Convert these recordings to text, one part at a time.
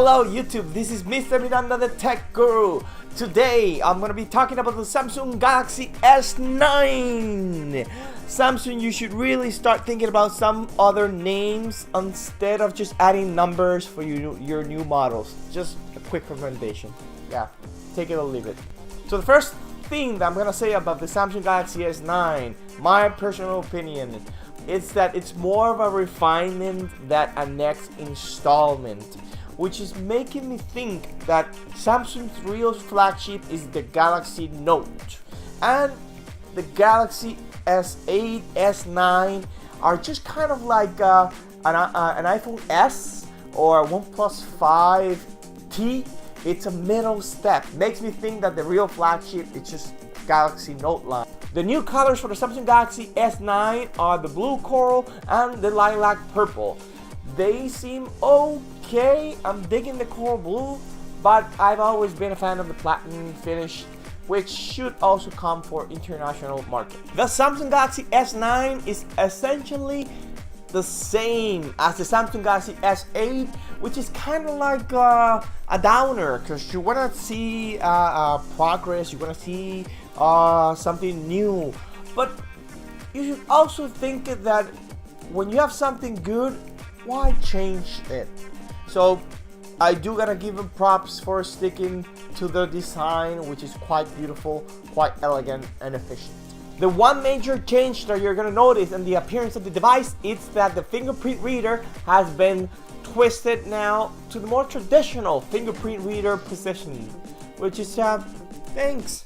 Hello YouTube, this is Mr. Miranda the Tech Guru. Today I'm going to be talking about the Samsung Galaxy S9. Samsung, you should really start thinking about some other names instead of just adding numbers for your new models. Just a quick recommendation. Yeah, take it or leave it. So the first thing that I'm going to say about the Samsung Galaxy S9, my personal opinion, is that it's more of a refinement than a next installment, which is making me think that Samsung's real flagship is the Galaxy Note, and the Galaxy S8, S9 are just kind of like an iPhone S or OnePlus 5T. It's a middle step. Makes me think that the real flagship is just Galaxy Note line. The new colors for the Samsung Galaxy S9 are the blue coral and the lilac purple. They seem okay. I'm digging the coral blue, but I've always been a fan of the platinum finish, which should also come for international market. The Samsung Galaxy S9 is essentially the same as the Samsung Galaxy S8, which is kind of like a downer, because you want to see progress, you want to see something new. But you should also think that when you have something good, why change it? So I do gotta give them props for sticking to their design, which is quite beautiful, quite elegant and efficient. The one major change that you're gonna notice in the appearance of the device is that the fingerprint reader has been twisted now to the more traditional fingerprint reader position, which is thanks.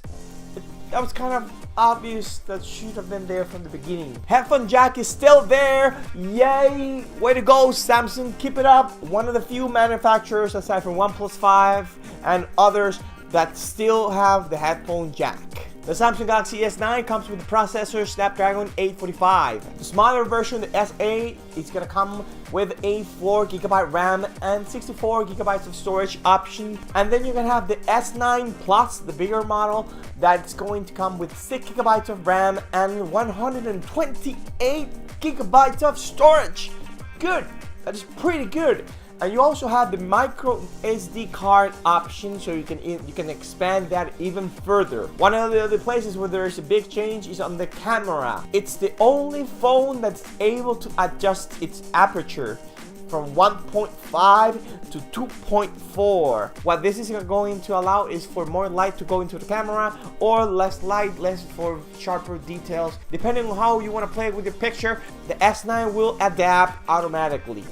That was kind of obvious. That should have been there from the beginning. Headphone jack is still there. Yay! Way to go, Samsung. Keep it up. One of the few manufacturers aside from OnePlus 5 and others that still have the headphone jack. The Samsung Galaxy S9 comes with the processor Snapdragon 845. The smaller version, the S8, is going to come with a 4GB RAM and 64GB of storage option. And then you're going to have the S9 Plus, the bigger model, that's going to come with 6GB of RAM and 128GB of storage. Good. That is pretty good. And you also have the micro SD card option, so you can expand that even further. One of the other places where there is a big change is on the camera. It's the only phone that's able to adjust its aperture from 1.5 to 2.4. What this is going to allow is for more light to go into the camera, or less light, less for sharper details. Depending on how you want to play with your picture, the S9 will adapt automatically.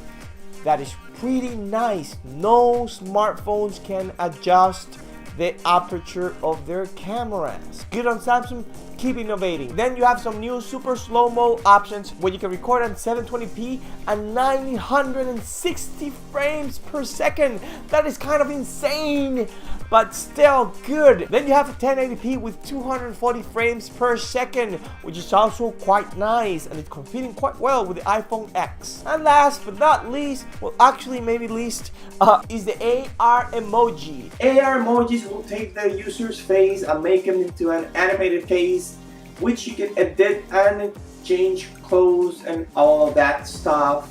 That is pretty nice. No smartphones can adjust the aperture of their cameras. Good on Samsung, keep innovating. Then you have some new super slow-mo options where you can record at 720p and 960 frames per second. That is kind of insane, but still good. Then you have a 1080p with 240 frames per second, which is also quite nice, and it's competing quite well with the iPhone X. And last but not least, well actually maybe least, is the AR emoji. AR emojis will take the user's face and make them into an animated face, which you can edit and change clothes and all of that stuff.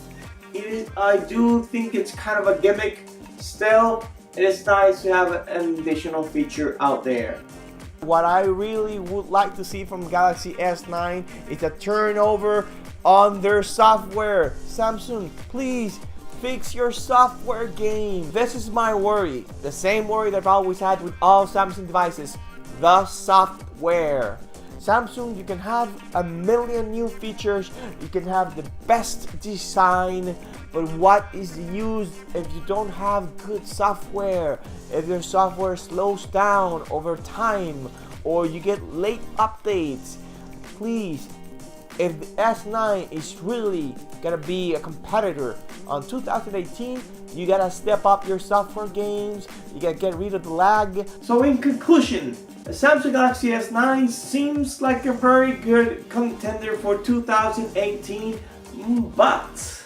I do think it's kind of a gimmick. Still, it is nice to have an additional feature out there. What I really would like to see from Galaxy S9 is a turnover on their software. Samsung, please fix your software game. This is my worry. The same worry that I've always had with all Samsung devices. The software. Samsung, you can have a million new features, you can have the best design, but what is the use if you don't have good software? If your software slows down over time, or you get late updates? Please, if the S9 is really gonna be a competitor on 2018, you gotta step up your software games, you gotta get rid of the lag. So in conclusion, the Samsung Galaxy S9 seems like a very good contender for 2018, but,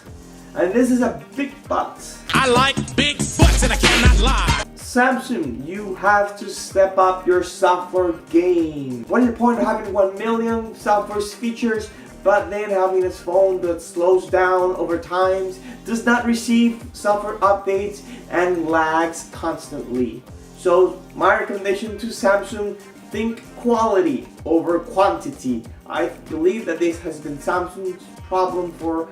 and this is a big but, I like big butts and I cannot lie. Samsung, you have to step up your software game. What is the point of having 1 million software features but then having a phone that slows down over time, does not receive software updates, and lags constantly. So my recommendation to Samsung, think quality over quantity. I believe that this has been Samsung's problem for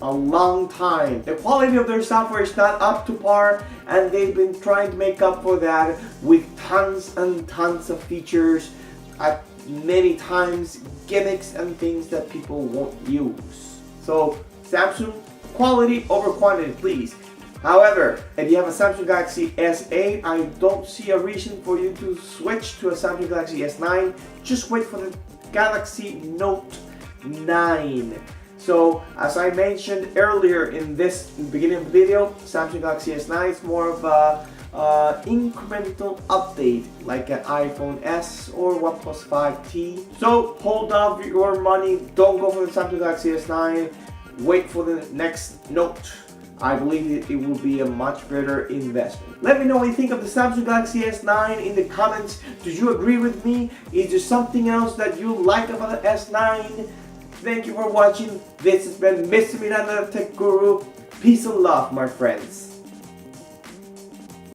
a long time. The quality of their software is not up to par, and they've been trying to make up for that with tons and tons of features, at many times gimmicks and things that people won't use. So Samsung, quality over quantity, please. However, if you have a Samsung Galaxy S8, I don't see a reason for you to switch to a Samsung Galaxy S9. Just wait for the Galaxy Note 9. So, as I mentioned earlier in the beginning of the video, Samsung Galaxy S9 is more of a incremental update, like an iPhone S or OnePlus 5T. So, hold off your money. Don't go for the Samsung Galaxy S9. Wait for the next Note. I believe it will be a much better investment. Let me know what you think of the Samsung Galaxy S9 in the comments. Do you agree with me? Is there something else that you like about the S9? Thank you for watching. This has been Mr. Miranda, the Tech Guru. Peace and love, my friends.